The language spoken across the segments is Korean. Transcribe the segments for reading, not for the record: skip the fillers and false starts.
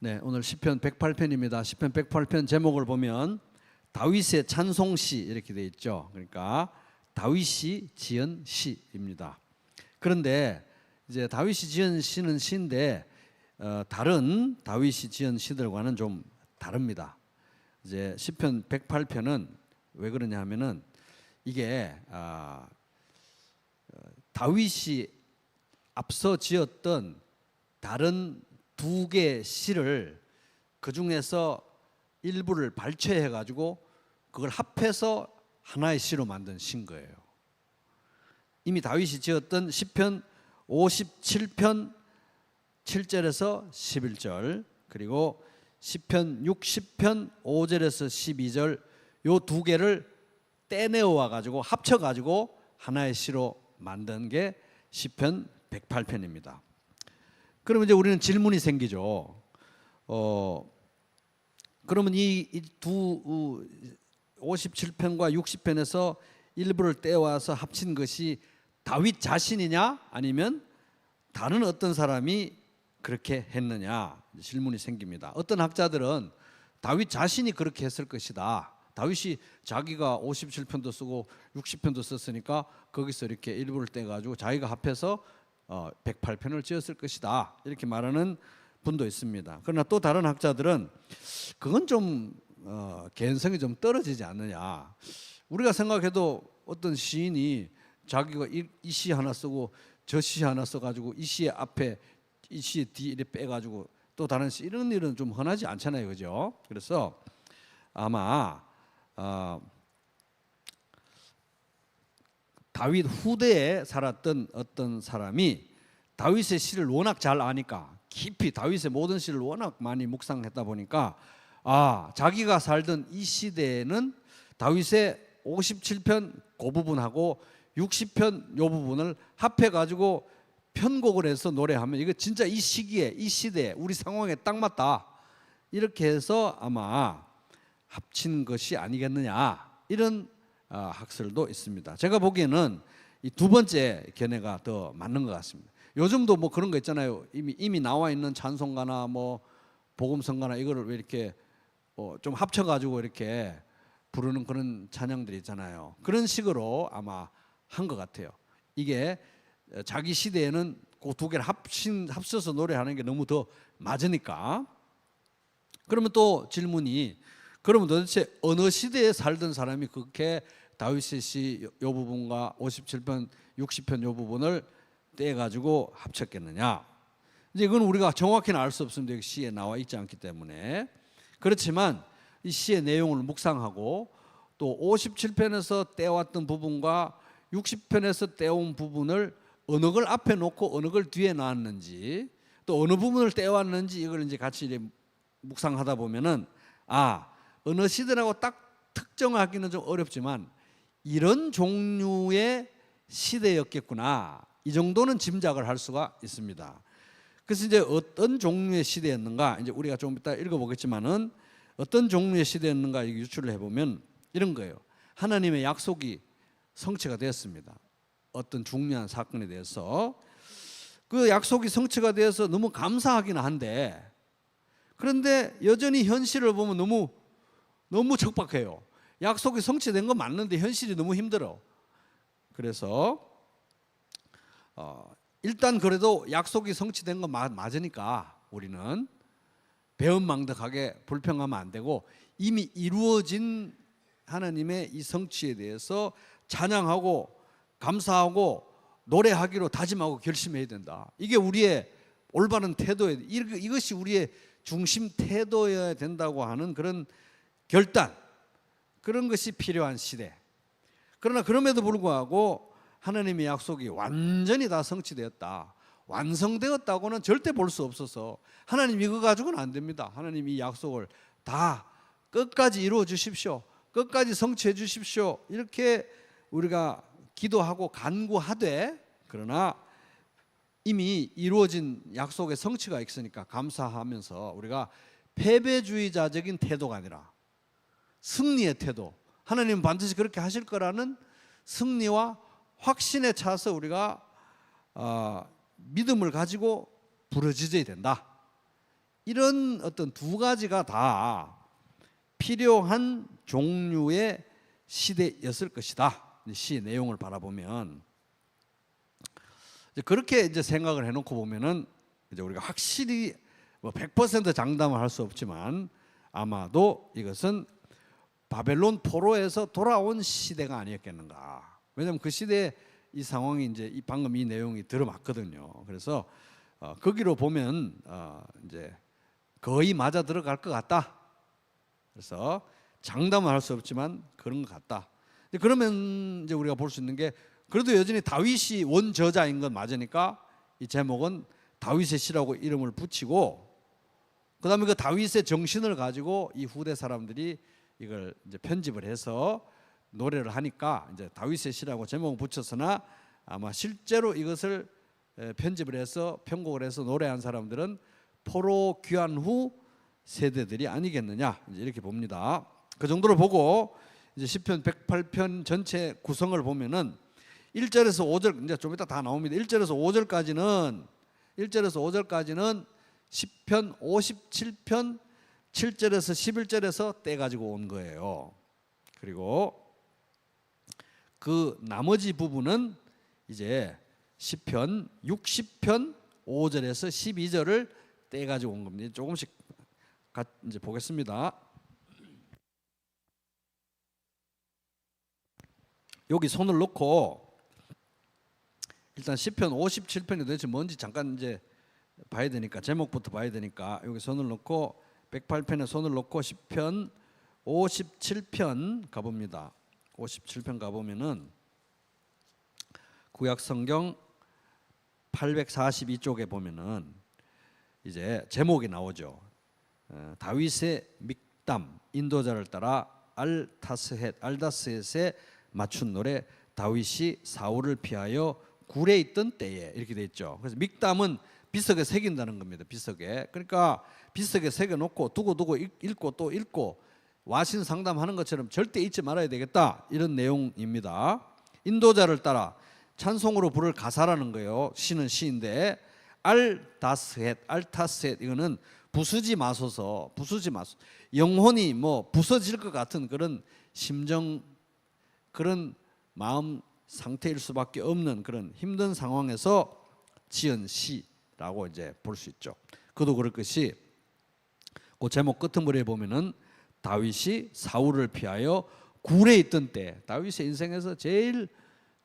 네, 오늘 시편 108편입니다. 시편 108편 제목을 보면 다윗의 찬송시 이렇게 되어 있죠. 그러니까 다윗이 지은 시입니다. 그런데 이제 다윗이 지은 시는 시인데 다른 다윗이 지은 시들과는 좀 다릅니다. 이제 시편 108편은 왜 그러냐 하면은 이게 다윗이 앞서 지었던 다른 두 개의 시를 그 중에서 일부를 발췌해 가지고 그걸 합해서 하나의 시로 만든 시인 거예요. 이미 다윗이 지었던 시편 57편 7절에서 11절, 그리고 시편 60편 5절에서 12절 요 두 개를 떼내어 와 가지고 합쳐 가지고 하나의 시로 만든 게 시편 108편입니다. 그러면 이제 우리는 질문이 생기죠. 그러면 이 두 57편과 60편에서 일부를 떼와서 합친 것이 다윗 자신이냐 아니면 다른 어떤 사람이 그렇게 했느냐 질문이 생깁니다. 어떤 학자들은 다윗 자신이 그렇게 했을 것이다. 다윗이 자기가 57편도 쓰고 60편도 썼으니까 거기서 이렇게 일부를 떼가지고 자기가 합해서 108편을 지었을 것이다 이렇게 말하는 분도 있습니다. 그러나 또 다른 학자들은 그건 좀 개연성이 좀 떨어지지 않느냐. 우리가 생각해도 어떤 시인이 자기가 이 시 하나 쓰고 저 시 하나 써가지고 이 시의 앞에 이 시의 뒤에 빼가지고 또 다른 시 이런 일은 좀 흔하지 않잖아요, 그죠? 그래서 아마 다윗 후대에 살았던 어떤 사람이 다윗의 시를 워낙 잘 아니까 깊이 다윗의 모든 시를 워낙 많이 묵상했다 보니까 자기가 살던 이 시대에는 다윗의 57편 그 부분하고 60편 요 부분을 합해 가지고 편곡을 해서 노래하면 이거 진짜 이 시기에 이 시대에 우리 상황에 딱 맞다 이렇게 해서 아마 합친 것이 아니겠느냐 이런 학설도 있습니다. 제가 보기에는 이 두 번째 견해가 더 맞는 것 같습니다. 요즘도 뭐 그런 거 있잖아요. 이미 나와 있는 찬송가나 뭐 복음성가나 이거를 왜 이렇게 좀 합쳐가지고 이렇게 부르는 그런 찬양들이 있잖아요. 그런 식으로 아마 한 것 같아요. 이게 자기 시대에는 그 두 개를 합쳐서 노래하는 게 너무 더 맞으니까. 그러면 또 질문이 그러면 도대체 어느 시대에 살던 사람이 그렇게 다윗의 시 요 부분과 57편, 60편 요 부분을 떼가지고 합쳤겠느냐? 이제 이건 우리가 정확히는 알 수 없습니다. 여기 시에 나와 있지 않기 때문에. 그렇지만 이 시의 내용을 묵상하고 또 57편에서 떼왔던 부분과 60편에서 떼온 부분을 어느 걸 앞에 놓고 어느 걸 뒤에 놨는지 또 어느 부분을 떼왔는지 이걸 이제 같이 이제 묵상하다 보면은 어느 시대라고 딱 특정하기는 좀 어렵지만 이런 종류의 시대였겠구나. 이 정도는 짐작을 할 수가 있습니다. 그래서 이제 어떤 종류의 시대였는가 이제 우리가 좀 이따 읽어보겠지만은 어떤 종류의 시대였는가 유추를 해보면 이런 거예요. 하나님의 약속이 성취가 되었습니다. 어떤 중요한 사건에 대해서 그 약속이 성취가 되어서 너무 감사하기는 한데 그런데 여전히 현실을 보면 너무 척박해요. 약속이 성취된 건 맞는데 현실이 너무 힘들어. 그래서 일단 그래도 약속이 성취된 건 맞으니까 우리는 배은망덕하게 불평하면 안 되고 이미 이루어진 하나님의 이 성취에 대해서 찬양하고 감사하고 노래하기로 다짐하고 결심해야 된다. 이게 우리의 올바른 태도예요. 이것이 우리의 중심 태도여야 된다고 하는 그런 결단, 그런 것이 필요한 시대. 그러나 그럼에도 불구하고 하나님의 약속이 완전히 다 성취되었다, 완성되었다고는 절대 볼 수 없어서 하나님 이거 가지고는 안 됩니다. 하나님 이 약속을 다 끝까지 이루어 주십시오, 끝까지 성취해 주십시오 이렇게 우리가 기도하고 간구하되 그러나 이미 이루어진 약속의 성취가 있으니까 감사하면서 우리가 패배주의자적인 태도가 아니라 승리의 태도, 하나님은 반드시 그렇게 하실 거라는 승리와 확신에 차서 우리가 믿음을 가지고 부르짖어야 된다. 이런 어떤 두 가지가 다 필요한 종류의 시대였을 것이다. 시의 내용을 바라보면 이제 그렇게 이제 생각을 해놓고 보면은 이제 우리가 확실히 뭐 100% 장담을 할 수 없지만 아마도 이것은 바벨론 포로에서 돌아온 시대가 아니었겠는가. 왜냐하면 그 시대에 이 상황이 이제 방금 이 내용이 들어맞거든요. 그래서 거기로 보면 이제 거의 맞아 들어갈 것 같다. 그래서 장담은 할 수 없지만 그런 것 같다. 그러면 이제 우리가 볼 수 있는 게 그래도 여전히 다윗이 원저자인 건 맞으니까 이 제목은 다윗의 시라고 이름을 붙이고 그다음에 그 다윗의 정신을 가지고 이 후대 사람들이 이걸 이제 편집을 해서 노래를 하니까 이제 다윗의 시라고 제목을 붙였으나 아마 실제로 이것을 편집을 해서 편곡을 해서 노래한 사람들은 포로 귀환 후 세대들이 아니겠느냐 이제 이렇게 봅니다. 그 정도로 보고 이제 시편 108편 전체 구성을 보면은 1절에서 5절 이제 좀 이따 다 나옵니다. 1절에서 5절까지는 시편 57편 7절에서 11절에서 떼 가지고 온 거예요. 그리고 그 나머지 부분은 이제 시편 60편 5절에서 12절을 떼 가지고 온 겁니다. 조금씩 이제 보겠습니다. 여기 손을 놓고 일단 시편 57편이 도대체 뭔지 잠깐 이제 봐야 되니까 제목부터 봐야 되니까 여기 손을 놓고 108편에 손을 놓고 시편 57편 가봅니다. 57편 가보면은 구약 성경 842쪽에 보면은 이제 제목이 나오죠. 다윗의 믹담 인도자를 따라 알다스헷에 맞춘 노래 다윗이 사울을 피하여 굴에 있던 때에 이렇게 돼 있죠. 그래서 믹담은 비석에 새긴다는 겁니다. 비석에. 그러니까 비석에 새겨 놓고 두고 읽고 또 읽고 와신 상담하는 것처럼 절대 잊지 말아야 되겠다. 이런 내용입니다. 인도자를 따라 찬송으로 부를 가사라는 거예요. 시는 시인데 알타스헷 이거는 부수지 마소서 영혼이 뭐 부서질 것 같은 그런 심정 그런 마음 상태일 수밖에 없는 그런 힘든 상황에서 지은 시라고 이제 볼 수 있죠. 그도 그럴 것이 그 제목 끝머리에 보면은 다윗이 사울을 피하여 굴에 있던 때 다윗의 인생에서 제일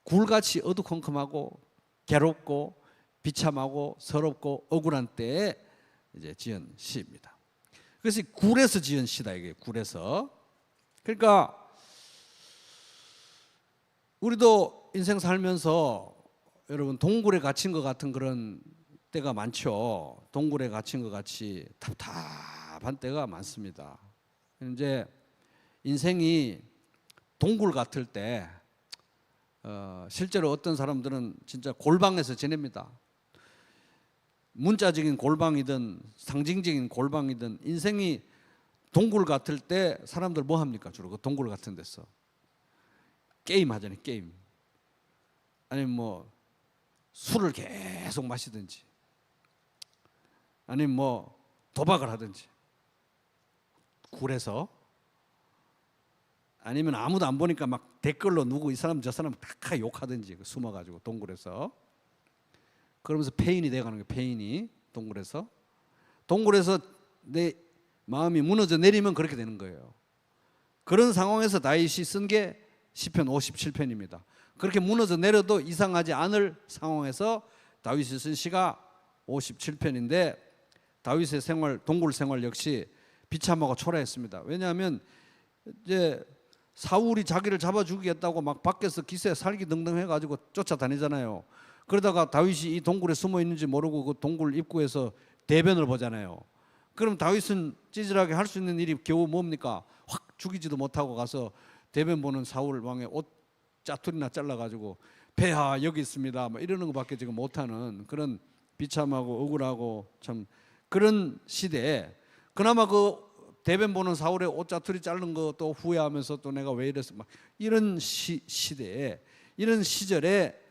굴같이 어두컴컴하고 괴롭고 비참하고 서럽고 억울한 때에 이제 지은 시입니다. 그래서 굴에서 지은 시다 이게 굴에서. 그러니까 우리도 인생 살면서 여러분 동굴에 갇힌 것 같은 그런 때가 많죠. 동굴에 갇힌 것 같이 답답한 때가 많습니다. 이제 인생이 동굴 같을 때 실제로 어떤 사람들은 진짜 골방에서 지냅니다. 문자적인 골방이든 상징적인 골방이든 인생이 동굴 같을 때 사람들 뭐 합니까? 주로 그 동굴 같은 데서 게임 하잖아요. 게임. 아니면 뭐 술을 계속 마시든지 아니면 뭐 도박을 하든지 굴에서 아니면 아무도 안 보니까 막 댓글로 누구 이 사람 저 사람 다 욕하든지 숨어가지고 동굴에서 그러면서 페인이 돼가는 거예요. 페인이 동굴에서 내 마음이 무너져 내리면 그렇게 되는 거예요. 그런 상황에서 다윗이 쓴 게 시편 57편입니다. 그렇게 무너져 내려도 이상하지 않을 상황에서 다윗이 쓴 시가 57편인데 다윗의 생활, 동굴 생활 역시 비참하고 초라했습니다. 왜냐하면 이제 사울이 자기를 잡아 죽이겠다고 막 밖에서 기세 살기등등 해가지고 쫓아다니잖아요. 그러다가 다윗이 이 동굴에 숨어 있는지 모르고 그 동굴 입구에서 대변을 보잖아요. 그럼 다윗은 찌질하게 할 수 있는 일이 겨우 뭡니까? 확 죽이지도 못하고 가서 대변 보는 사울 왕의 옷 짜투리나 잘라가지고 폐하 여기 있습니다. 뭐 이러는 것밖에 지금 못하는 그런 비참하고 억울하고 참 그런 시대에 그나마 그 대변 보는 사울의 옷 짜투리 자른 것도 후회하면서 또 내가 왜 이랬어 막 이런 시대에 이런 시절에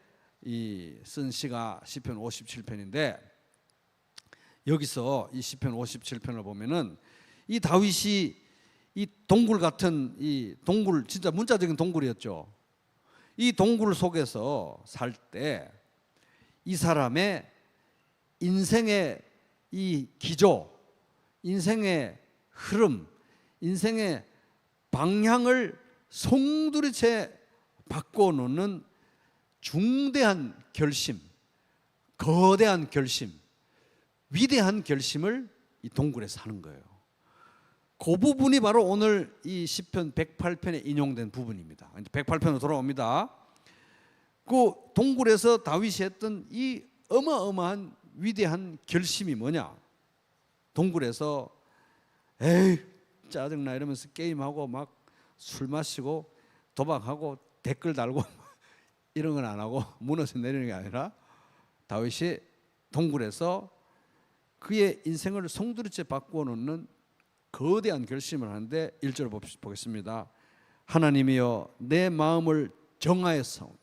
이 쓴 시가 시편 57편인데 여기서 이 시편 57편을 보면은 이 다윗이 이 동굴 같은 이 동굴, 진짜 문자적인 동굴이었죠. 이 동굴 속에서 살 때 이 사람의 인생의 이 기조, 인생의 흐름, 인생의 방향을 송두리째 바꿔놓는 중대한 결심, 거대한 결심, 위대한 결심을 이 동굴에서 하는 거예요. 그 부분이 바로 오늘 이 시편 108편에 인용된 부분입니다. 108편으로 돌아옵니다. 그 동굴에서 다윗이 했던 이 어마어마한 위대한 결심이 뭐냐? 동굴에서 에이 짜증나 이러면서 게임하고 막 술 마시고 도박하고 댓글 달고 이런 건 안 하고 무너져 내리는 게 아니라 다윗이 동굴에서 그의 인생을 송두리째 바꾸어 놓는 거대한 결심을 하는데 1절 보겠습니다. 하나님이여 내 마음을 정하였사오니.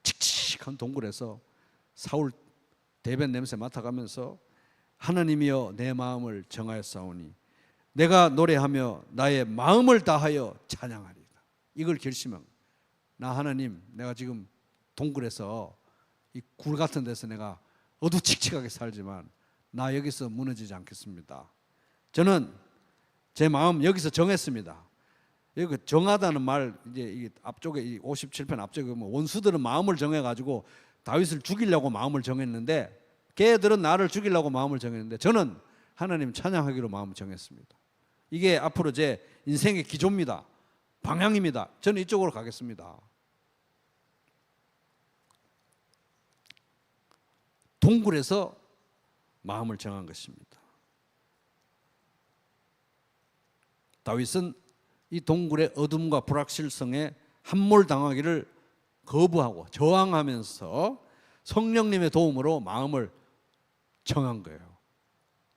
칙칙한 동굴에서 사울 대변 냄새 맡아가면서 하나님이여 내 마음을 정하였사오니 내가 노래하며 나의 마음을 다하여 찬양하리이다. 이걸 결심한, 나 하나님 내가 지금 동굴에서 이 굴 같은 데서 내가 어두칙칙하게 살지만 나 여기서 무너지지 않겠습니다. 저는 제 마음 여기서 정했습니다. 여기 정하다는 말, 이제 이 앞쪽에 이 57편 앞쪽에 뭐 원수들은 마음을 정해가지고 다윗을 죽이려고 마음을 정했는데, 걔들은 나를 죽이려고 마음을 정했는데 저는 하나님 찬양하기로 마음을 정했습니다. 이게 앞으로 제 인생의 기조입니다. 방향입니다. 저는 이쪽으로 가겠습니다. 동굴에서 마음을 정한 것입니다. 다윗은 이 동굴의 어둠과 불확실성에 함몰당하기를 거부하고 저항하면서 성령님의 도움으로 마음을 정한 거예요.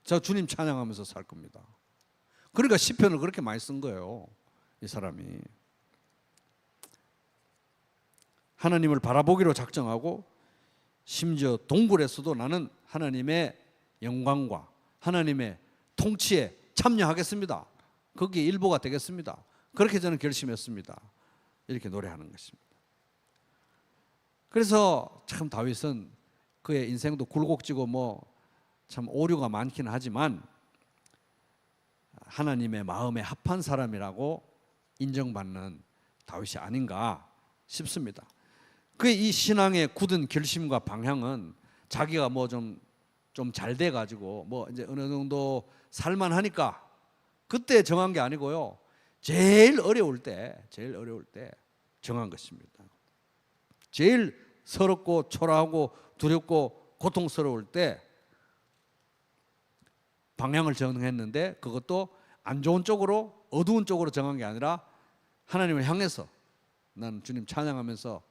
저 주님 찬양하면서 살 겁니다. 그러니까 시편을 그렇게 많이 쓴 거예요. 이 사람이 하나님을 바라보기로 작정하고 심지어 동굴에서도 나는 하나님의 영광과 하나님의 통치에 참여하겠습니다. 거기에 일부가 되겠습니다. 그렇게 저는 결심했습니다. 이렇게 노래하는 것입니다. 그래서 참 다윗은 그의 인생도 굴곡지고 뭐 참 오류가 많긴 하지만 하나님의 마음에 합한 사람이라고 인정받는 다윗이 아닌가 싶습니다. 그의 이 신앙의 굳은 결심과 방향은 자기가 뭐 좀 잘 돼 가지고 뭐 이제 어느 정도 살만하니까 그때 정한 게 아니고요. 제일 어려울 때 정한 것입니다. 제일 서럽고 초라하고 두렵고 고통스러울 때 방향을 정했는데, 그것도 안 좋은 쪽으로, 어두운 쪽으로 정한 게 아니라 하나님을 향해서, 나는 주님 찬양하면서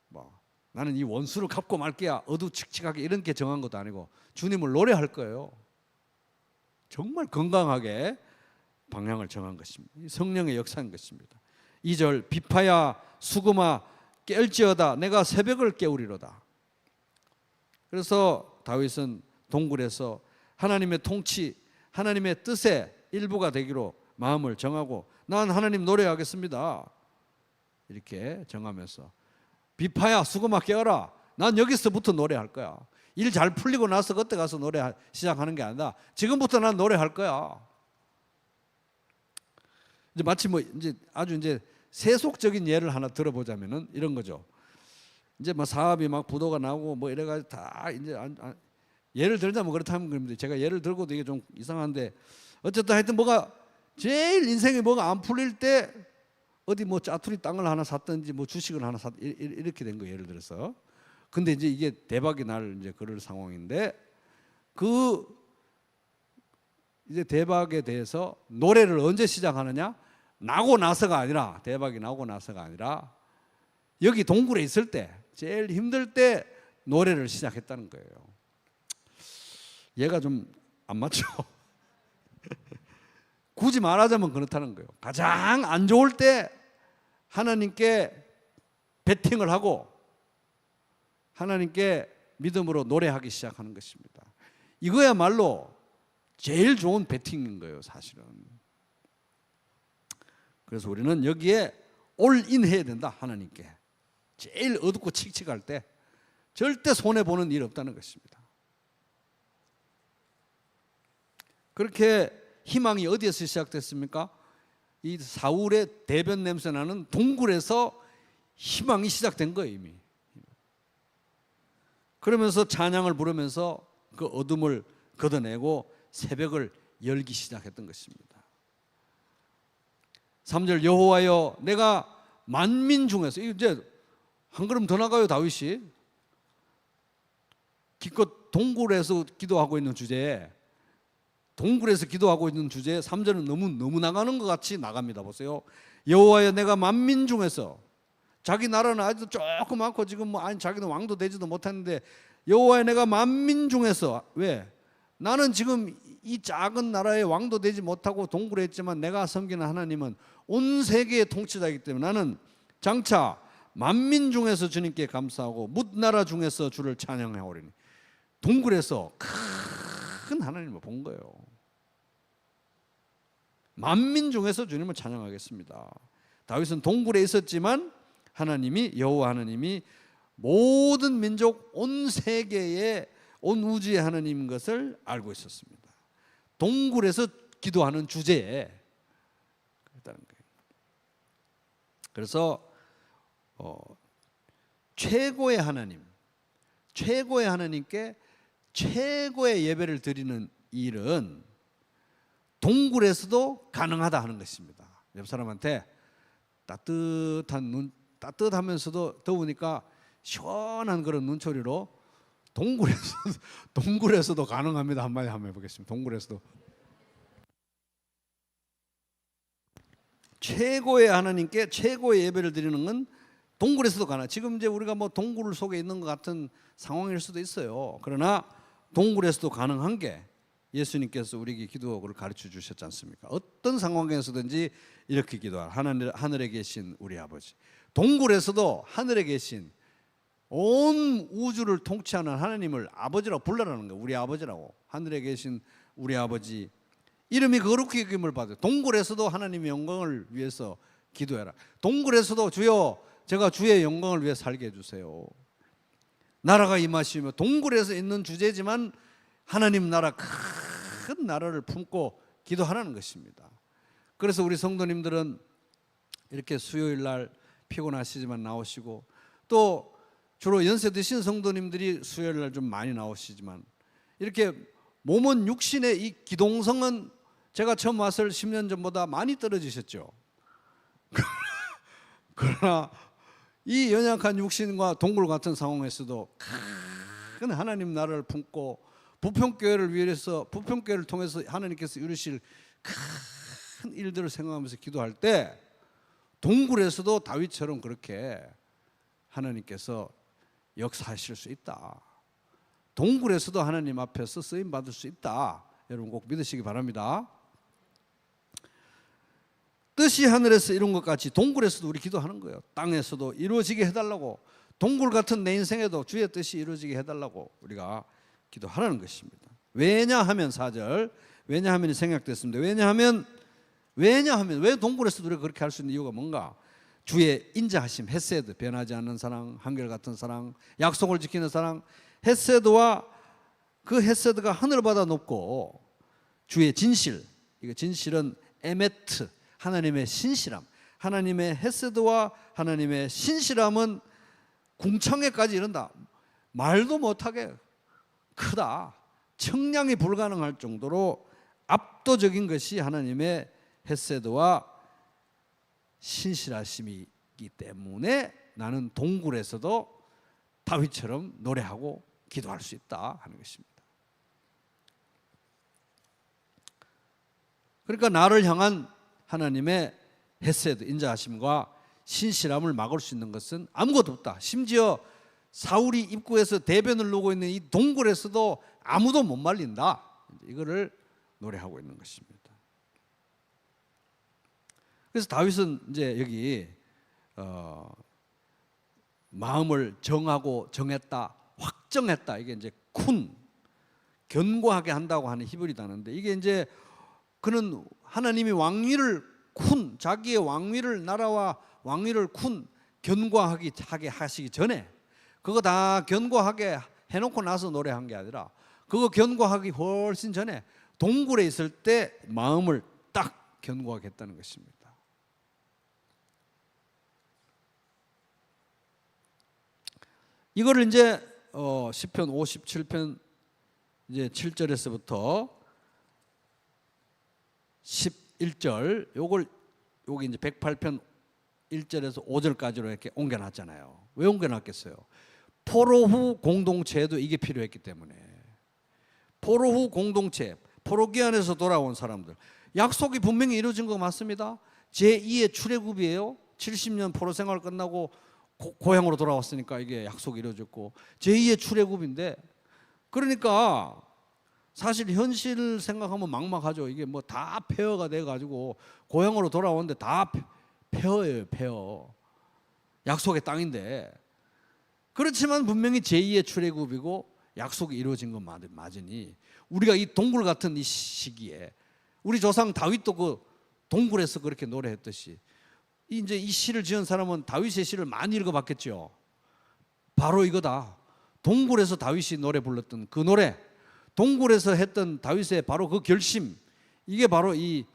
뭐 나는 이 원수를 갚고 말게야, 어두칙칙하게 이렇게 정한 것도 아니고 주님을 노래할 거예요. 정말 건강하게 방향을 정한 것입니다. 성령의 역사인 것입니다. 2절 비파야 수금아 깰지어다 내가 새벽을 깨우리로다. 그래서 다윗은 동굴에서 하나님의 통치, 하나님의 뜻의 일부가 되기로 마음을 정하고 난 하나님 노래하겠습니다. 이렇게 정하면서 비파야 수금아 깨어라. 난 여기서부터 노래할 거야. 일 잘 풀리고 나서 그때 가서 노래 시작하는 게 아니라 지금부터 난 노래할 거야. 이제 마치 뭐 이제 아주 이제 세속적인 예를 하나 들어보자면은 이런 거죠. 이제 뭐 사업이 막 부도가 나고 뭐 이래가지고 다 이제 예를 들자면 그렇다면 그럽니다. 제가 예를 들고도 이게 좀 이상한데 어쨌든 하여튼 뭐가 제일 인생에 뭐가 안 풀릴 때 어디 뭐 짜투리 땅을 하나 샀든지 뭐 주식을 하나 샀 이렇게 된 거예요. 예를 들어서. 근데 이제 이게 대박이 날 이제 그럴 상황인데 그 이제 대박에 대해서 노래를 언제 시작하느냐? 나고 나서가 아니라, 대박이 나고 나서가 아니라 여기 동굴에 있을 때 제일 힘들 때 노래를 시작했다는 거예요. 얘가 좀 안 맞죠? 굳이 말하자면 그렇다는 거예요. 가장 안 좋을 때 하나님께 베팅을 하고 하나님께 믿음으로 노래하기 시작하는 것입니다. 이거야말로 제일 좋은 배팅인 거예요, 사실은. 그래서 우리는 여기에 올인 해야 된다, 하나님께. 제일 어둡고 칙칙할 때 절대 손해보는 일 없다는 것입니다. 그렇게 희망이 어디에서 시작됐습니까? 이 사울의 대변 냄새 나는 동굴에서 희망이 시작된 거예요, 이미. 그러면서 찬양을 부르면서 그 어둠을 걷어내고 새벽을 열기 시작했던 것입니다. 3절, 여호와여 내가 만민 중에서, 이제 한 걸음 더 나가요, 다윗이. 기껏 동굴에서 기도하고 있는 주제에, 동굴에서 기도하고 있는 주제에 3절은 너무 나가는 것 같이 나갑니다. 보세요. 여호와여 내가 만민 중에서, 자기 나라는 아직도 조그맣고 지금 뭐 아니 자기는 왕도 되지도 못했는데, 여호와여 내가 만민 중에서, 왜? 나는 지금 이 작은 나라의 왕도 되지 못하고 동굴에 있지만 내가 섬기는 하나님은 온 세계의 통치자이기 때문에 나는 장차 만민 중에서 주님께 감사하고 뭇 나라 중에서 주를 찬양하오리니. 동굴에서 큰 하나님을 본 거예요. 만민 중에서 주님을 찬양하겠습니다. 다윗은 동굴에 있었지만 하나님이, 여호와 하나님이 모든 민족, 온 세계의, 온 우주의 하나님인 것을 알고 있었습니다. 동굴에서 기도하는 주제에 그랬다는 거예요. 그래서 최고의 하나님, 최고의 하나님께 최고의 예배를 드리는 일은 동굴에서도 가능하다 하는 것입니다. 옆 사람한테 따뜻하면서도 더우니까 시원한 그런 눈초리로 동굴에서도 가능합니다. 한마디 한번 해보겠습니다. 동굴에서도. 최고의 하나님께 최고의 예배를 드리는 건 동굴에서도 가능. 지금 이제 우리가 뭐 동굴 속에 있는 것 같은 상황일 수도 있어요. 그러나 동굴에서도 가능한 게 예수님께서 우리에게 기도를 가르쳐 주셨지 않습니까? 어떤 상황에서든지 이렇게 기도하라. 하늘에 계신 우리 아버지. 동굴에서도 하늘에 계신 온 우주를 통치하는 하나님을 아버지라고 불러라는 거예요. 우리 아버지라고. 하늘에 계신 우리 아버지. 이름이 거룩히 여김을 받아요. 동굴에서도 하나님의 영광을 위해서 기도해라. 동굴에서도 주여 제가 주의 영광을 위해 살게 해주세요. 나라가 임하시며, 동굴에서 있는 주제지만 하나님 나라, 큰 나라를 품고 기도하라는 것입니다. 그래서 우리 성도님들은 이렇게 수요일 날 피곤하시지만 나오시고, 또 주로 연세 드신 성도님들이 수요일 날 좀 많이 나오시지만, 이렇게 몸은 육신의 이 기동성은 제가 처음 왔을 10년 전보다 많이 떨어지셨죠. 그러나 이 연약한 육신과 동굴 같은 상황에서도 큰 하나님 나라를 품고 부평교회를 위해서, 부평교회를 통해서 하나님께서 이루실 큰 일들을 생각하면서 기도할 때 동굴에서도 다윗처럼 그렇게 하나님께서 역사하실 수 있다. 동굴에서도 하나님 앞에서 쓰임 받을 수 있다. 여러분 꼭 믿으시기 바랍니다. 뜻이 하늘에서 이룬 것 같이 동굴에서도 우리 기도하는 거예요. 땅에서도 이루어지게 해달라고, 동굴 같은 내 인생에도 주의 뜻이 이루어지게 해달라고 우리가 기도하라는 것입니다. 왜냐하면 4절, 왜냐하면이 생략됐습니다. 왜냐하면 왜 동굴에서도 우리가 그렇게 할 수 있는 이유가 뭔가? 주의 인자하심, 헤세드, 변하지 않는 사랑, 한결같은 사랑, 약속을 지키는 사랑, 헤세드와 그 헤세드가 하늘보다 높고, 주의 진실, 이거 진실은 에메트, 하나님의 신실함, 하나님의 헤세드와 하나님의 신실함은 궁창에까지 이른다. 말도 못하게 크다. 측량이 불가능할 정도로 압도적인 것이 하나님의 헤세드와 신실하심이기 때문에 나는 동굴에서도 다윗처럼 노래하고 기도할 수 있다 하는 것입니다. 그러니까 나를 향한 하나님의 헤세드, 인자하심과 신실함을 막을 수 있는 것은 아무것도 없다. 심지어 사울이 입구에서 대변을 놓고 있는 이 동굴에서도 아무도 못 말린다. 이거를 노래하고 있는 것입니다. 그래서 다윗은 이제 여기 마음을 정하고 정했다, 확정했다. 이게 이제 쿤, 견고하게 한다고 하는 히브리 단어인데, 이게 이제 그는 하나님이 왕위를 쿤, 자기의 왕위를, 나라와 왕위를 쿤, 견고하게 하시기 전에, 그거 다 견고하게 해놓고 나서 노래한 게 아니라 그거 견고하기 훨씬 전에 동굴에 있을 때 마음을 딱 견고하게 했다는 것입니다. 이거를 이제 시편 57편 이제 7절에서부터 11절, 여기 이제 108편 1절에서 5절까지로 이렇게 옮겨놨잖아요. 왜 옮겨놨겠어요? 포로 후 공동체에도 이게 필요했기 때문에. 포로 후 공동체, 포로기안에서 돌아온 사람들, 약속이 분명히 이루어진 거 맞습니다. 제2의 출애굽이에요. 70년 포로 생활 끝나고 고향으로 돌아왔으니까 이게 약속이 이루어졌고, 제2의 출애굽인데, 그러니까 사실 현실을 생각하면 막막하죠. 이게 뭐 다 폐허가 돼가지고 고향으로 돌아오는데 다 폐허예요, 폐허. 약속의 땅인데. 그렇지만 분명히 제2의 출애굽이고 약속이 이루어진 건 맞으니, 우리가 이 동굴 같은 이 시기에 우리 조상 다윗도 그 동굴에서 그렇게 노래했듯이, 이제 이 시를 지은 사람은 다윗의 시를 많이 읽어봤겠죠. 바로 이거다. 동굴에서 다윗이 노래 불렀던 그 노래, 동굴에서 했던 다윗의 바로 그 결심, 이게 바로 이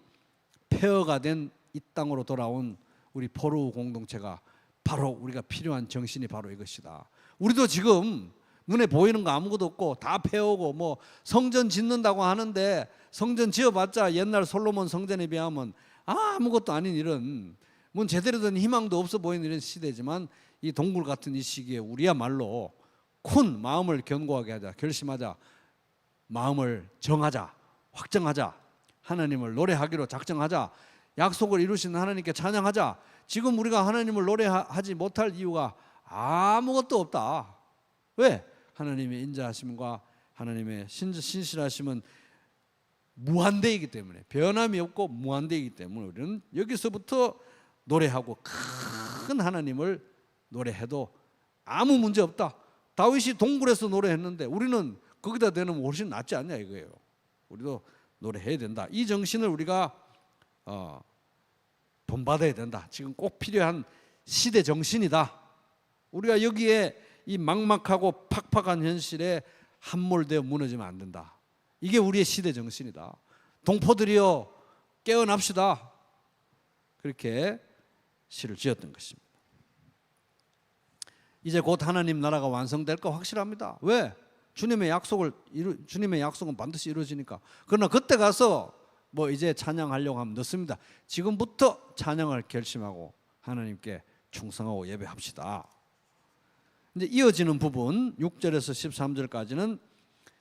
폐허가 된 이 땅으로 돌아온 우리 포로 공동체가, 바로 우리가 필요한 정신이 바로 이것이다. 우리도 지금 눈에 보이는 거 아무것도 없고 다 폐허고, 뭐 성전 짓는다고 하는데 성전 지어봤자 옛날 솔로몬 성전에 비하면 아무것도 아닌 이런, 뭐 제대로 된 희망도 없어 보이는 이런 시대지만, 이 동굴 같은 이 시기에 우리야말로 큰 마음을 견고하게 하자, 결심하자, 마음을 정하자, 확정하자, 하나님을 노래하기로 작정하자, 약속을 이루시는 하나님께 찬양하자. 지금 우리가 하나님을 노래하지 못할 이유가 아무것도 없다. 왜? 하나님의 인자하심과 하나님의 신실하심은 무한대이기 때문에, 변함이 없고 무한대이기 때문에 우리는 여기서부터 노래하고 큰 하나님을 노래해도 아무 문제 없다. 다윗이 동굴에서 노래했는데 우리는 거기다 대는 훨씬 낫지 않냐 이거예요. 우리도 노래해야 된다. 이 정신을 우리가 본받아야 된다. 지금 꼭 필요한 시대 정신이다. 우리가 여기에 이 막막하고 팍팍한 현실에 함몰되어 무너지면 안 된다. 이게 우리의 시대 정신이다. 동포들이여 깨어납시다. 그렇게 시를 지었던 것입니다. 이제 곧 하나님 나라가 완성될 거 확실합니다. 왜? 주님의 약속은 반드시 이루어지니까. 그러나 그때 가서 뭐 이제 찬양하려고 하면 늦습니다. 지금부터 찬양을 결심하고 하나님께 충성하고 예배합시다. 이제 이어지는 부분 6절에서 13절까지는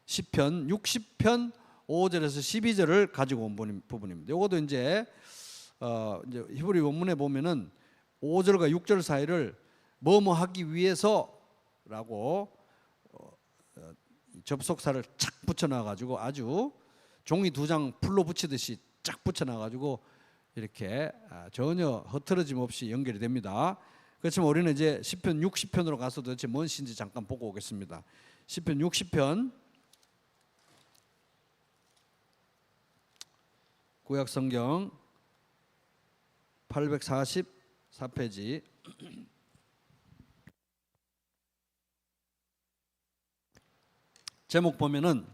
시편 60편 5절에서 12절을 가지고 온 부분입니다. 이것도 이제 히브리 원문에 보면은 5절과 6절 사이를 뭐뭐 하기 위해서라고 접속사를 착 붙여놔 가지고 아주 종이 2장 풀로 붙이듯이 쫙 붙여놔 가지고 이렇게 전혀 흐트러짐 없이 연결이 됩니다. 그렇지만 우리는 이제 시편 60편으로 가서 도대체 뭔 시인지 잠깐 보고 오겠습니다. 시편 60편 구약 성경 844페이지 제목 보면은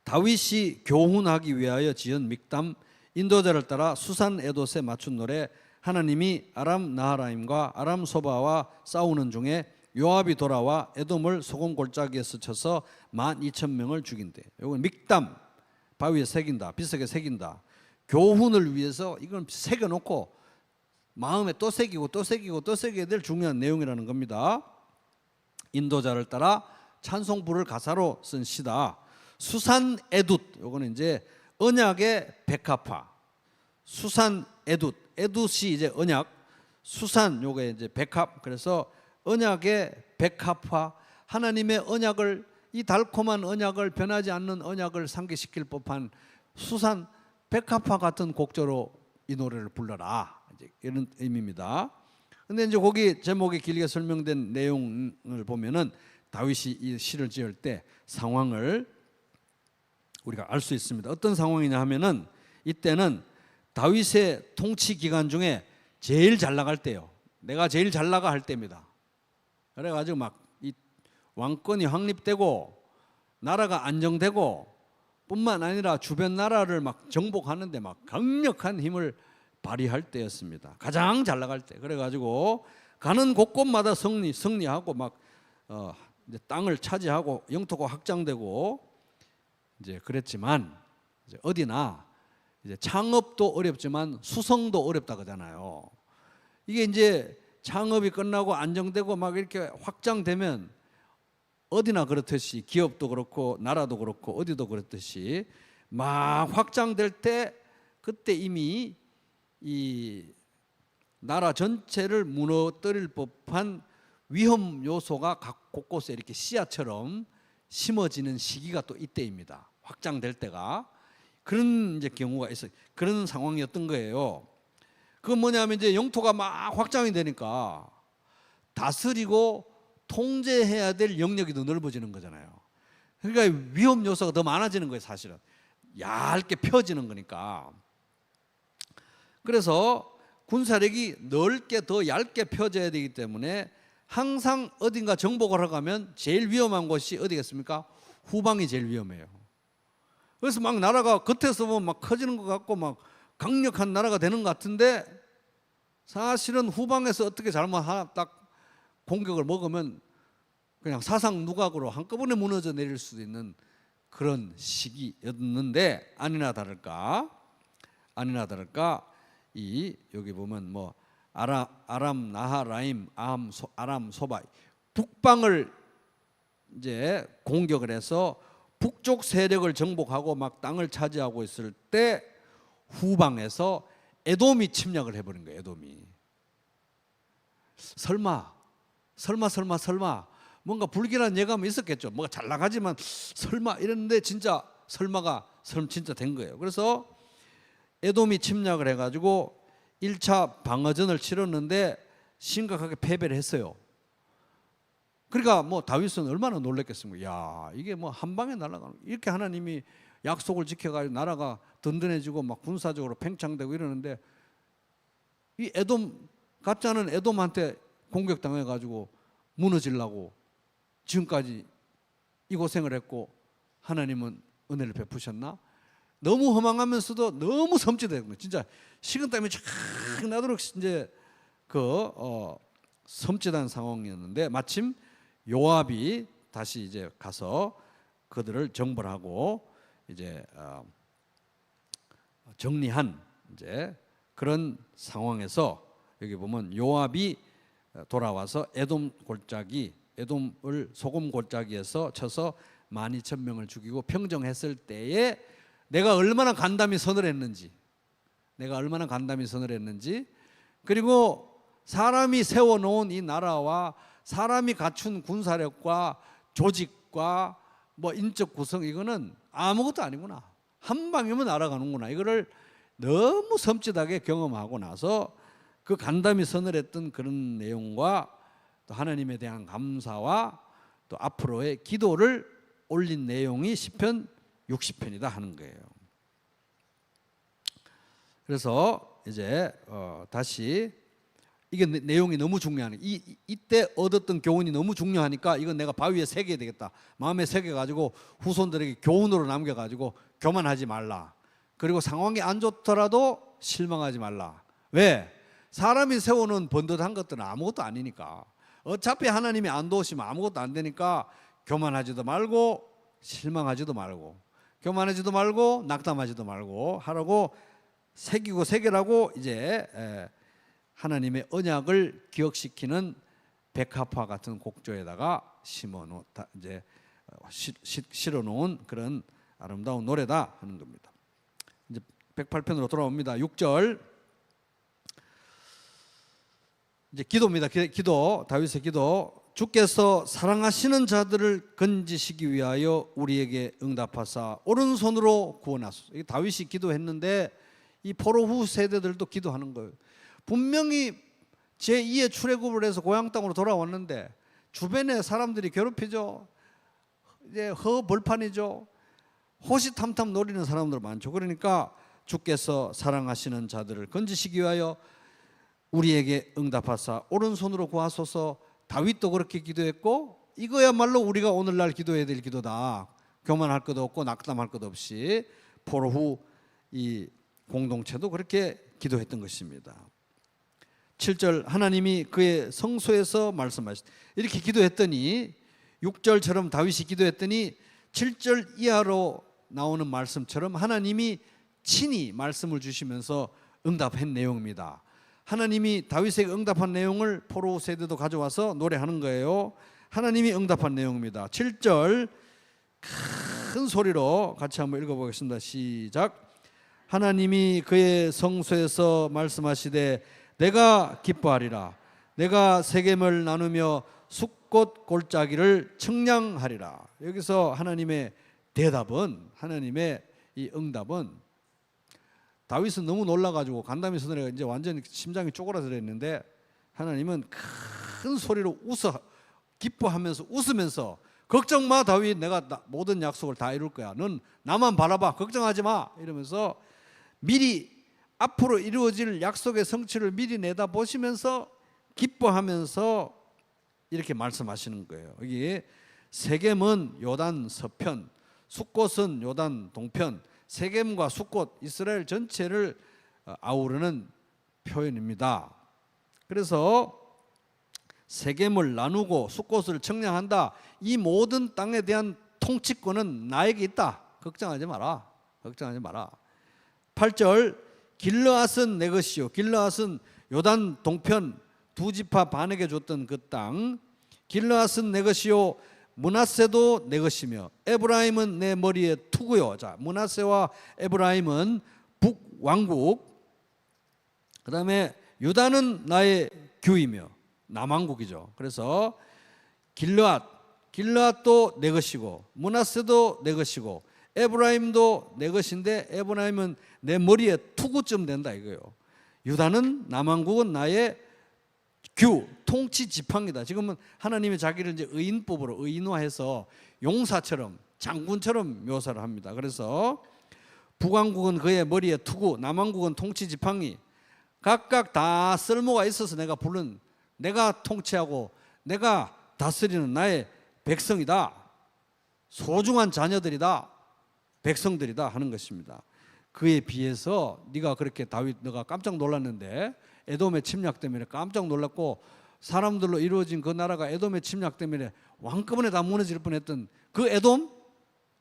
다윗이 교훈하기 위하여 지은 믹담, 인도자를 따라 수산 에돛에 맞춘 노래, 하나님이 아람 나하라임과 아람 소바와 싸우는 중에 요압이 돌아와 에돔을 소금 골짜기에서 쳐서 12,000명을 죽인대. 이건 믹담, 바위에 새긴다, 비석에 새긴다. 교훈을 위해서 이건 새겨놓고 마음에 또 새기고 또 새기고 또 새겨야 될 중요한 내용이라는 겁니다. 인도자를 따라 찬송부를 가사로 쓴 시다. 수산 에돛, 요거는 이제 언약의 백합화. 수산 에돛, 에돛이 이제 언약, 수산 요게 이제 백합. 그래서 언약의 백합화, 하나님의 언약을, 이 달콤한 언약을, 변하지 않는 언약을 상기시킬 법한 수산 백합화 같은 곡조로 이 노래를 불러라, 이제 이런 의미입니다. 근데 이제 거기 제목에 길게 설명된 내용을 보면은 다윗이 이 시를 지을 때 상황을 우리가 알 수 있습니다. 어떤 상황이냐 하면은 이때는 다윗의 통치 기간 중에 제일 잘 나갈 때요. 내가 제일 잘 나가 할 때입니다. 그래가지고 막 이 왕권이 확립되고 나라가 안정되고 뿐만 아니라 주변 나라를 막 정복하는데 막 강력한 힘을 발휘할 때였습니다. 가장 잘 나갈 때. 그래가지고 가는 곳곳마다 승리하고 막 이제 땅을 차지하고 영토가 확장되고 이제 그랬지만 이제 어디나 이제 창업도 어렵지만 수성도 어렵다 그러잖아요. 이게 이제 창업이 끝나고 안정되고 막 이렇게 확장되면 어디나 그렇듯이 기업도 그렇고 나라도 그렇고 어디도 그렇듯이 막 확장될 때 그때 이미 이 나라 전체를 무너뜨릴 법한 위험 요소가 각 곳곳에 이렇게 씨앗처럼 심어지는 시기가 또 이때입니다. 확장될 때가 그런 이제 경우가 있어요. 그런 상황이었던 거예요. 그건 뭐냐면 이제 영토가 막 확장이 되니까 다스리고 통제해야 될 영역이 더 넓어지는 거잖아요. 그러니까 위험 요소가 더 많아지는 거예요, 사실은. 얇게 펴지는 거니까. 그래서 군사력이 넓게 더 얇게 펴져야 되기 때문에 항상 어딘가 정복을 하고 가면 제일 위험한 곳이 어디겠습니까? 후방이 제일 위험해요. 그래서 막 나라가 겉에서 보면 막 커지는 것 같고 막 강력한 나라가 되는 것 같은데 사실은 후방에서 어떻게 잘못 하나 딱 공격을 먹으면 그냥 사상 누각으로 한꺼번에 무너져 내릴 수도 있는 그런 시기였는데 아니나 다를까 이 여기 보면 뭐 아람 나하라임 아람 소바 북방을 이제 공격을 해서 북쪽 세력을 정복하고 막 땅을 차지하고 있을 때 후방에서 에돔이 침략을 해버린 거예요. 에돔이. 설마 뭔가 불길한 예감이 있었겠죠. 뭐가 잘 나가지만 설마 이랬는데 진짜 설마가 진짜 된 거예요. 그래서 에돔이 침략을 해가지고 1차 방어전을 치렀는데 심각하게 패배를 했어요. 그러니까 뭐 다윗은 얼마나 놀랐겠습니까? 야, 이게 뭐 한 방에 날아가는 이렇게 하나님이 약속을 지켜가지고 나라가 든든해지고 막 군사적으로 팽창되고 이러는데 이 에돔 가짜는 에돔한테 공격당해가지고 무너지려고 지금까지 이 고생을 했고 하나님은 은혜를 베푸셨나? 너무 허망하면서도 너무 섬찟해요. 진짜 식은땀이 쫙 나도록 이제 섬찟한 상황이었는데 마침 요압이 다시 이제 가서 그들을 정벌하고 이제 정리한 이제 그런 상황에서 여기 보면 요압이 돌아와서 에돔을 소금 골짜기에서 쳐서 12,000명을 죽이고 평정했을 때에 내가 얼마나 간담이 선을 했는지 그리고 사람이 세워놓은 이 나라와 사람이 갖춘 군사력과 조직과 뭐 인적 구성 이거는 아무것도 아니구나. 한 방이면 날아가는구나. 이거를 너무 섬찟하게 경험하고 나서 그 간담이 선을 했던 그런 내용과 또 하나님에 대한 감사와 또 앞으로의 기도를 올린 내용이 시편 60편이다 하는 거예요. 그래서 이제 다시 이게 내용이 너무 중요하네. 이때 얻었던 교훈이 너무 중요하니까 이건 내가 바위에 새겨야 되겠다. 마음에 새겨가지고 후손들에게 교훈으로 남겨가지고 교만하지 말라. 그리고 상황이 안 좋더라도 실망하지 말라. 왜? 사람이 세워놓은 번듯한 것들은 아무것도 아니니까. 어차피 하나님이 안 도우시면 아무것도 안 되니까 교만하지도 말고 실망하지도 말고 교만하지도 말고 낙담하지도 말고 하라고 새기라고 이제 하나님의 언약을 기억시키는 백합화 같은 곡조에다가 실어놓은 그런 아름다운 노래다 하는 겁니다. 이제 108편으로 돌아옵니다. 6절 이제 기도입니다. 기도 다윗의 기도. 주께서 사랑하시는 자들을 건지시기 위하여 우리에게 응답하사 오른손으로 구원하소서. 이게 다윗이 기도했는데 이 포로 후 세대들도 기도하는 거예요. 분명히 제2의 출애굽을 해서 고향 땅으로 돌아왔는데 주변에 사람들이 괴롭히죠. 이제 허벌판이죠. 호시탐탐 노리는 사람들 많죠. 그러니까 주께서 사랑하시는 자들을 건지시기 위하여 우리에게 응답하사 오른손으로 구하소서. 다윗도 그렇게 기도했고, 이거야말로 우리가 오늘날 기도해야 될 기도다. 교만할 것 없고 낙담할 것 없이 포로 후 이 공동체도 그렇게 기도했던 것입니다. 7절, 하나님이 그의 성소에서 말씀하시되, 이렇게 기도했더니 6절처럼 다윗이 기도했더니 7절 이하로 나오는 말씀처럼 하나님이 친히 말씀을 주시면서 응답한 내용입니다. 하나님이 다윗에게 응답한 내용을 포로 세대도 가져와서 노래하는 거예요. 하나님이 응답한 내용입니다. 7절 큰 소리로 같이 한번 읽어보겠습니다. 시작. 하나님이 그의 성소에서 말씀하시되 내가 기뻐하리라. 내가 세겜을 나누며 숫꽃 골짜기를 청량하리라. 여기서 하나님의 대답은, 하나님의 이 응답은, 다윗은 너무 놀라가지고 간담이 서늘해가 이제 완전히 심장이 쪼그라들어 있는데, 하나님은 큰 소리로 기뻐하면서 웃으면서, 걱정 마 다윗, 내가 모든 약속을 다 이룰 거야. 넌 나만 바라봐. 걱정하지 마. 이러면서 미리 앞으로 이루어질 약속의 성취를 미리 내다보시면서 기뻐하면서 이렇게 말씀하시는 거예요. 여기 세겜은 요단 서편, 숫꽃은 요단 동편, 세겜과 숫꽃, 이스라엘 전체를 아우르는 표현입니다. 그래서 세겜을 나누고 숫꽃을 청량한다. 이 모든 땅에 대한 통치권은 나에게 있다. 걱정하지 마라. 걱정하지 마라. 8절, 길르앗은 내 것이요. 길르앗은 요단 동편 두 지파 반에게 줬던 그 땅. 길르앗은 내 것이요. 므낫세도 내 것이며 에브라임은 내 머리에 투구요. 자, 므낫세와 에브라임은 북왕국, 그 다음에 유다는 나의 규이며 남왕국이죠. 그래서 길르앗도 내 것이고 므낫세도 내 것이고 에브라임도 내 것인데, 에브라임은 내 머리에 투구쯤 된다 이거예요. 유다는, 남왕국은 나의 규, 통치 지팡이다. 지금은 하나님이 자기를 이제 의인법으로 의인화해서 용사처럼, 장군처럼 묘사를 합니다. 그래서 북왕국은 그의 머리에 투구, 남왕국은 통치 지팡이, 각각 다 쓸모가 있어서 내가 통치하고 내가 다스리는 나의 백성이다. 소중한 자녀들이다. 백성들이다 하는 것입니다. 그에 비해서 네가 그렇게 다윗, 너가 깜짝 놀랐는데 에돔의 침략 때문에 깜짝 놀랐고 사람들로 이루어진 그 나라가 에돔의 침략 때문에 한꺼번에 다 무너질 뻔했던 그 에돔,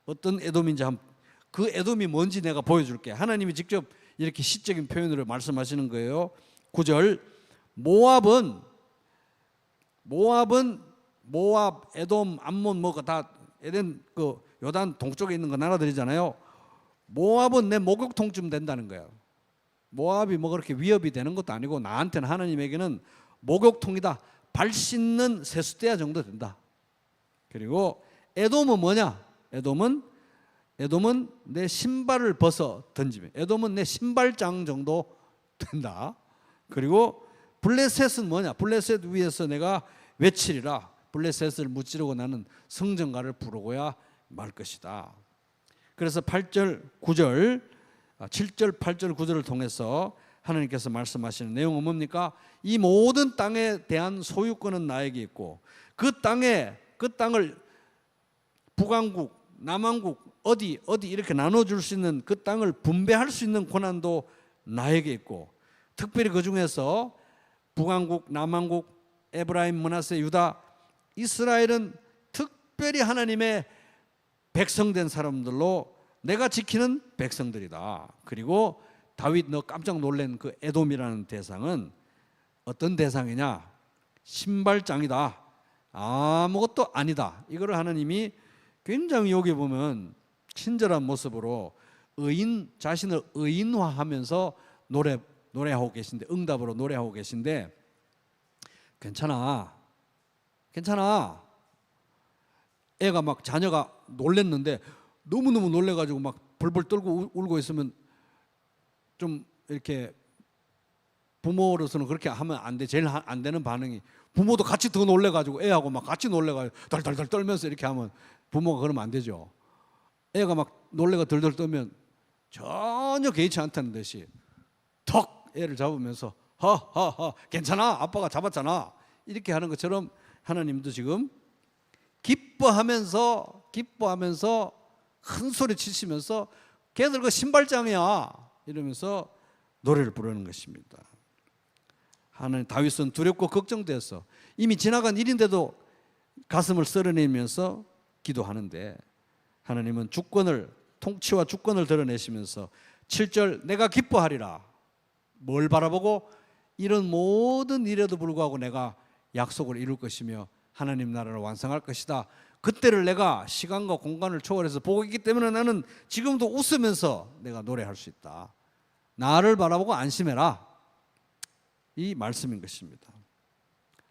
어떤 에돔인지 그 에돔이 뭔지 내가 보여줄게. 하나님이 직접 이렇게 시적인 표현으로 말씀하시는 거예요. 9절, 모압, 에돔, 암몬 뭐가 다 에덴 그 요단 동쪽에 있는 거 나라들이잖아요. 모압은 내 목욕통쯤 된다는 거예요. 모압이 뭐 그렇게 위협이 되는 것도 아니고 나한테는, 하나님에게는 목욕통이다. 발 씻는 세숫대야 정도 된다. 그리고 에돔은 뭐냐? 에돔은 내 신발을 벗어 던지면, 에돔은 내 신발장 정도 된다. 그리고 블레셋은 뭐냐? 블레셋 위에서 내가 외치리라. 블레셋을 무찌르고 나는 성전가를 부르고야 말 것이다. 그래서 8절, 9절, 7절, 8절, 9절을 통해서 하나님께서 말씀하시는 내용은 뭡니까? 이 모든 땅에 대한 소유권은 나에게 있고 그 땅을 북왕국, 남왕국, 어디 이렇게 나눠줄 수 있는, 그 땅을 분배할 수 있는 권한도 나에게 있고, 특별히 그 중에서 북왕국, 남왕국, 에브라임, 므낫세, 유다, 이스라엘은 특별히 하나님의 백성된 사람들로 내가 지키는 백성들이다. 그리고 다윗, 너 깜짝 놀란 그 에돔이라는 대상은 어떤 대상이냐? 신발장이다. 아무것도 아니다. 이거를 하나님이 굉장히 여기 보면 친절한 모습으로 자신을 의인화하면서 노래하고 계신데, 응답으로 노래하고 계신데, 괜찮아. 애가 막, 자녀가 놀랬는데 너무너무 놀래가지고 막 벌벌 떨고 울고 있으면 좀 이렇게 부모로서는 그렇게 하면 안 돼. 제일 안 되는 반응이 부모도 같이 더 놀래가지고 애하고 막 같이 놀래가지고 덜덜덜 떨면서 이렇게 하면 부모가 그러면 안 되죠. 애가 막 놀래가 덜덜 떨면 전혀 개의치 않다는 듯이 턱 애를 잡으면서 허허허 괜찮아 아빠가 잡았잖아 이렇게 하는 것처럼 하나님도 지금 기뻐하면서 큰 소리 치시면서 걔들 그 신발장이야 이러면서 노래를 부르는 것입니다. 하나님 다윗은 두렵고 걱정돼서 이미 지나간 일인데도 가슴을 쓸어내면서 기도하는데 하나님은 주권을 통치와 주권을 드러내시면서 7절 내가 기뻐하리라. 뭘 바라보고 이런 모든 일에도 불구하고 내가 약속을 이룰 것이며 하나님 나라를 완성할 것이다. 그때를 내가 시간과 공간을 초월해서 보고 있기 때문에 나는 지금도 웃으면서 내가 노래할 수 있다. 나를 바라보고 안심해라. 이 말씀인 것입니다.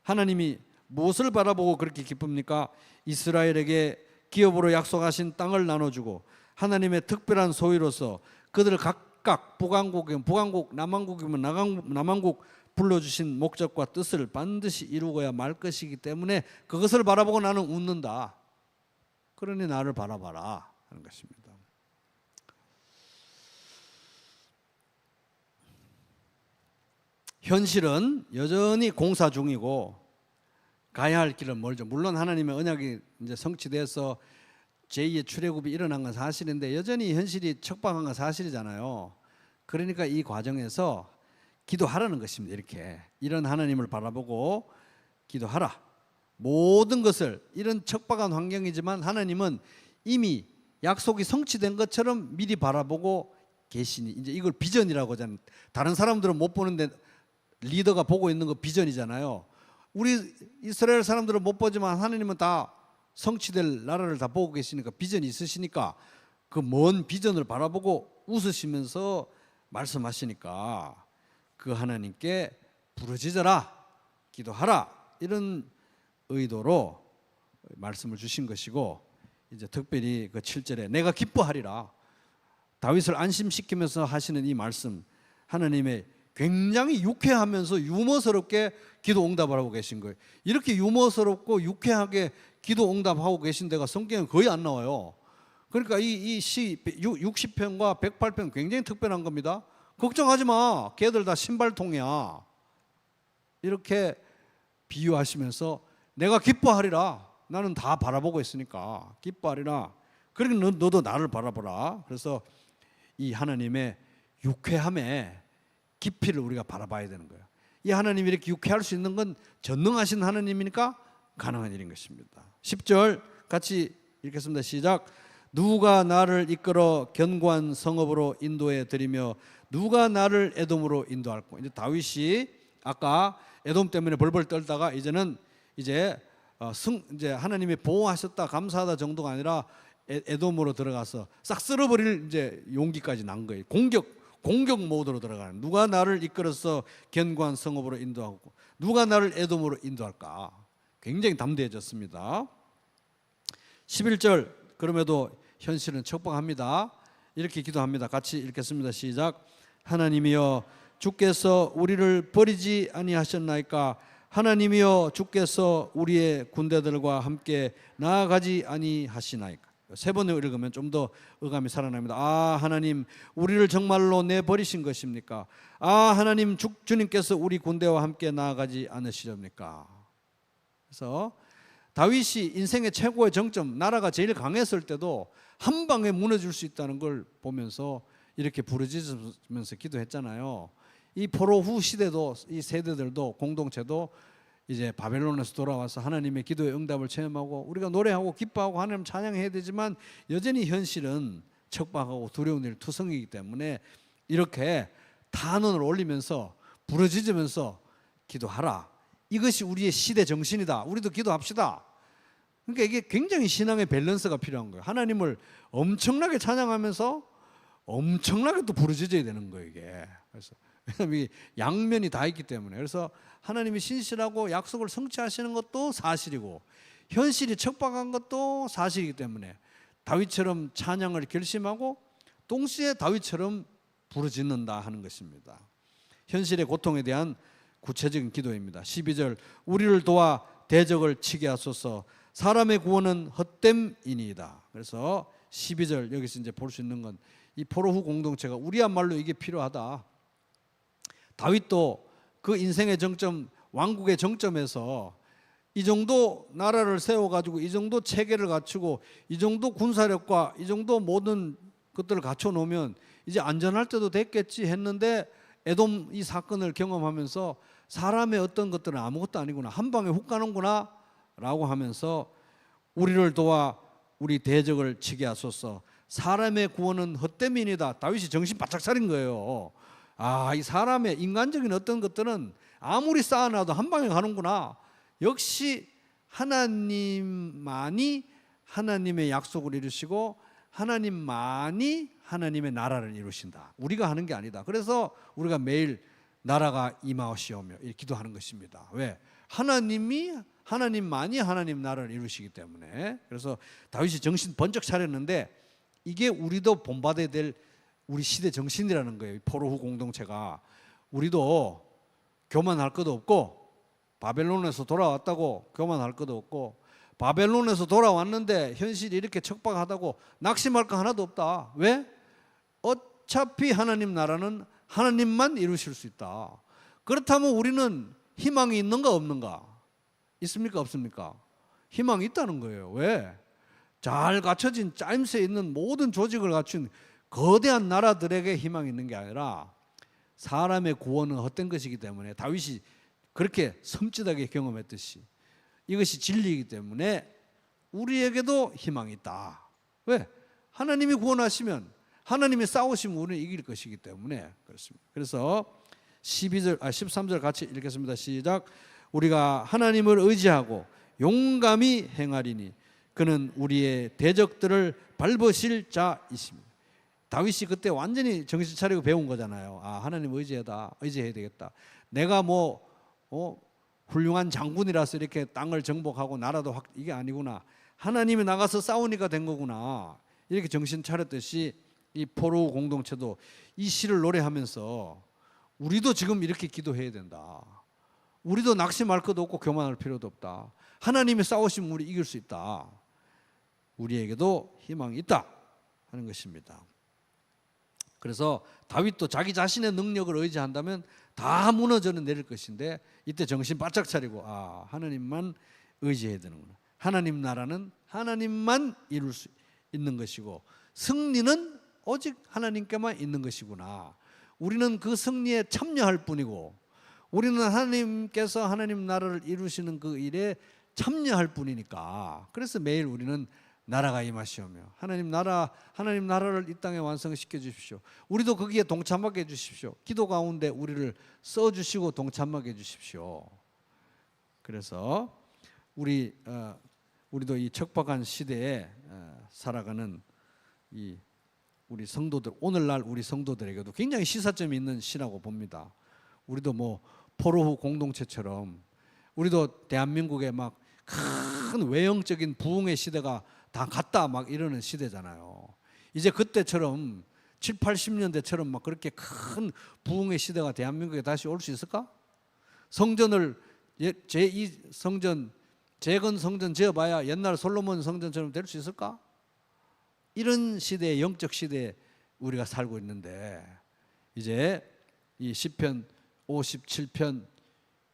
하나님이 무엇을 바라보고 그렇게 기쁩니까? 이스라엘에게 기업으로 약속하신 땅을 나눠주고 하나님의 특별한 소유로서 그들을 각각 북왕국, 남왕국이면 남왕국 불러주신 목적과 뜻을 반드시 이루어야 말 것이기 때문에 그것을 바라보고 나는 웃는다. 그러니 나를 바라봐라 하는 것입니다. 현실은 여전히 공사 중이고 가야 할 길은 멀죠. 물론 하나님의 언약이 이제 성취돼서 제2의 출애굽이 일어난 건 사실인데 여전히 현실이 척박한 건 사실이잖아요. 그러니까 이 과정에서 기도하라는 것입니다. 이렇게 이런 하나님을 바라보고 기도하라. 모든 것을 이런 척박한 환경이지만 하나님은 이미 약속이 성취된 것처럼 미리 바라보고 계시니 이제 이걸 비전이라고 하잖아요. 다른 사람들은 못 보는데 리더가 보고 있는 거 비전이잖아요. 우리 이스라엘 사람들은 못 보지만 하나님은 다 성취될 나라를 다 보고 계시니까 비전이 있으시니까 그 먼 비전을 바라보고 웃으시면서 말씀하시니까 그 하나님께 부르짖어라 기도하라 이런 의도로 말씀을 주신 것이고 이제 특별히 그 7절에 내가 기뻐하리라 다윗을 안심시키면서 하시는 이 말씀 하나님의 굉장히 유쾌하면서 유머스럽게 기도 응답을 하고 계신 거예요. 이렇게 유머스럽고 유쾌하게 기도 응답하고 계신 데가 성경에 거의 안 나와요. 그러니까 이 시 60편과 108편 굉장히 특별한 겁니다. 걱정하지 마. 걔들 다 신발통이야. 이렇게 비유하시면서 내가 기뻐하리라. 나는 다 바라보고 있으니까 기뻐하리라. 그러니까 너도 나를 바라보라. 그래서 이 하나님의 유쾌함에 깊이를 우리가 바라봐야 되는 거예요. 이 하나님이 이렇게 유쾌할 수 있는 건 전능하신 하나님이니까 가능한 일인 것입니다. 10절 같이 읽겠습니다. 시작. 누가 나를 이끌어 견고한 성읍으로 인도해 드리며 누가 나를 에돔으로 인도할꼬. 이제 다윗이 아까 에돔 때문에 벌벌 떨다가 이제는 이제 하나님이 보호하셨다 감사하다 정도가 아니라 에돔으로 들어가서 싹 쓸어버릴 이제 용기까지 난 거예요. 공격 모드로 들어가는. 누가 나를 이끌어서 견고한 성읍으로 인도하고 누가 나를 에돔으로 인도할까? 굉장히 담대해졌습니다. 11절 그럼에도 현실은 척박합니다. 이렇게 기도합니다. 같이 읽겠습니다. 시작. 하나님이여 주께서 우리를 버리지 아니하셨나이까? 하나님이여 주께서 우리의 군대들과 함께 나아가지 아니하시나이까? 세 번을 읽으면 좀 더 의감이 살아납니다. 아 하나님 우리를 정말로 내버리신 것입니까? 아 하나님 주님께서 우리 군대와 함께 나아가지 않으시렵니까? 그래서 다윗이 인생의 최고의 정점 나라가 제일 강했을 때도 한 방에 무너질 수 있다는 걸 보면서 이렇게 부르짖으면서 기도했잖아요. 이 포로 후 시대도 이 세대들도 공동체도 이제 바벨론에서 돌아와서 하나님의 기도의 응답을 체험하고 우리가 노래하고 기뻐하고 하나님 찬양해야 되지만 여전히 현실은 척박하고 두려운 일 투성이기 때문에 이렇게 탄원을 올리면서 부르짖으면서 기도하라. 이것이 우리의 시대 정신이다. 우리도 기도합시다. 그러니까 이게 굉장히 신앙의 밸런스가 필요한 거예요. 하나님을 엄청나게 찬양하면서 엄청나게 또 부르짖어야 되는 거예요. 이게 그래서 왜냐하면 이게 양면이 다 있기 때문에 그래서 하나님이 신실하고 약속을 성취하시는 것도 사실이고 현실이 척박한 것도 사실이기 때문에 다윗처럼 찬양을 결심하고 동시에 다윗처럼 부르짖는다 하는 것입니다. 현실의 고통에 대한 구체적인 기도입니다. 12절 우리를 도와 대적을 치게 하소서. 사람의 구원은 헛됨이니이다. 그래서 12절 여기서 이제 볼 수 있는 건 이 포로후 공동체가 우리야말로 이게 필요하다. 다윗도 그 인생의 정점, 왕국의 정점에서 이 정도 나라를 세워가지고 이 정도 체계를 갖추고 이 정도 군사력과 이 정도 모든 것들을 갖춰 놓으면 이제 안전할 때도 됐겠지 했는데 에돔 이 사건을 경험하면서 사람의 어떤 것들은 아무것도 아니구나, 한 방에 훅 가는구나 라고 하면서 우리를 도와 우리 대적을 치게 하소서. 사람의 구원은 헛됨이니다. 다윗이 정신 바짝 차린 거예요. 아, 이 사람의 인간적인 어떤 것들은 아무리 쌓아놔도 한 방에 가는구나. 역시 하나님만이 하나님의 약속을 이루시고 하나님만이 하나님의 나라를 이루신다. 우리가 하는 게 아니다. 그래서 우리가 매일 나라가 임하시오며 이렇게 기도하는 것입니다. 왜? 하나님만이 하나님 나라를 이루시기 때문에. 그래서 다윗이 정신 번쩍 차렸는데 이게 우리도 본받아야 될 우리 시대 정신이라는 거예요. 포로후 공동체가. 우리도 교만할 것도 없고 바벨론에서 돌아왔다고 교만할 것도 없고 바벨론에서 돌아왔는데 현실이 이렇게 척박하다고 낙심할 거 하나도 없다. 왜? 어차피 하나님 나라는 하나님만 이루실 수 있다. 그렇다면 우리는 희망이 있는가 없는가? 있습니까 없습니까? 희망이 있다는 거예요. 왜? 잘 갖춰진 짜임새에 있는 모든 조직을 갖춘 거대한 나라들에게 희망이 있는 게 아니라 사람의 구원은 헛된 것이기 때문에 다윗이 그렇게 섬찟하게 경험했듯이 이것이 진리이기 때문에 우리에게도 희망이 있다. 왜? 하나님이 구원하시면 하나님이 싸우시면 우리는 이길 것이기 때문에 그렇습니다. 그래서 13절 같이 읽겠습니다. 시작. 우리가 하나님을 의지하고 용감히 행하리니 그는 우리의 대적들을 밟으실 자이십니다. 다윗이 그때 완전히 정신 차리고 배운 거잖아요. 아, 하나님 의지해야 되겠다. 내가 훌륭한 장군이라서 이렇게 땅을 정복하고 나라도 이게 아니구나. 하나님이 나가서 싸우니까 된 거구나. 이렇게 정신 차렸듯이 이 포로우 공동체도 이 시를 노래하면서 우리도 지금 이렇게 기도해야 된다. 우리도 낙심할 것도 없고 교만할 필요도 없다. 하나님이 싸우시면 우리 이길 수 있다. 우리에게도 희망이 있다 하는 것입니다. 그래서 다윗도 자기 자신의 능력을 의지한다면 다 무너져는 내릴 것인데 이때 정신 바짝 차리고 아, 하나님만 의지해야 되는구나. 하나님 나라는 하나님만 이룰 수 있는 것이고 승리는 오직 하나님께만 있는 것이구나. 우리는 그 승리에 참여할 뿐이고 우리는 하나님께서 하나님 나라를 이루시는 그 일에 참여할 뿐이니까. 그래서 매일 우리는 나라가 임하시오며 하나님 나라를 이 땅에 완성시켜 주십시오. 우리도 거기에 동참하게 해 주십시오. 기도 가운데 우리를 써 주시고 동참하게 해 주십시오. 그래서 우리도 이 척박한 시대에 살아가는 이 우리 성도들, 오늘날 우리 성도들에게도 굉장히 시사점이 있는 시라고 봅니다. 우리도 포로후 공동체처럼 우리도 대한민국에 막 큰 외형적인 부흥의 시대가 다 갔다 막 이러는 시대잖아요. 이제 그때처럼 7, 80년대처럼 막 그렇게 큰 부흥의 시대가 대한민국에 다시 올 수 있을까? 성전을 제2 성전, 재건 성전 지어봐야 옛날 솔로몬 성전처럼 될 수 있을까? 이런 시대의 영적 시대에 우리가 살고 있는데 이제 이 시편 57편,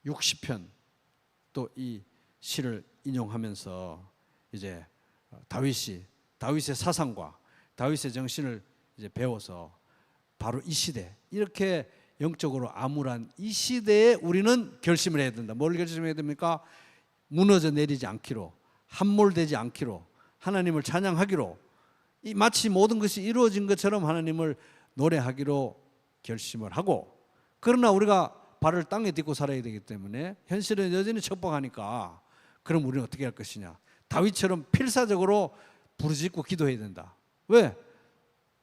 60편 또 이 시를 인용하면서 이제 다윗의 사상과 다윗의 정신을 이제 배워서 바로 이 시대, 이렇게 영적으로 암울한 이 시대에 우리는 결심을 해야 된다. 뭘 결심해야 됩니까? 무너져 내리지 않기로, 함몰되지 않기로, 하나님을 찬양하기로, 마치 모든 것이 이루어진 것처럼 하나님을 노래하기로 결심을 하고, 그러나 우리가 발을 땅에 딛고 살아야 되기 때문에 현실은 여전히 척박하니까 그럼 우리는 어떻게 할 것이냐? 다윗처럼 필사적으로 부르짖고 기도해야 된다. 왜?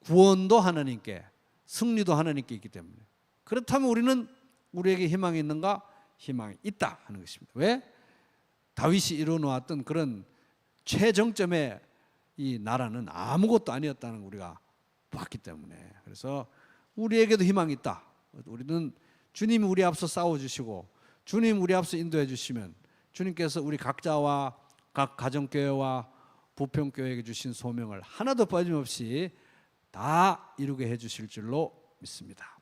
구원도 하나님께, 승리도 하나님께 있기 때문에. 그렇다면 우리는 우리에게 희망이 있는가? 희망이 있다 하는 것입니다. 왜? 다윗이 이루어놓았던 그런 최정점의 이 나라는 아무것도 아니었다는 걸 우리가 봤기 때문에. 그래서 우리에게도 희망이 있다. 우리는 주님이 우리 앞서 싸워주시고 주님 우리 앞서 인도해 주시면 주님께서 우리 각자와 각 가정교회와 부평교회에게 주신 소명을 하나도 빠짐없이 다 이루게 해 주실 줄로 믿습니다.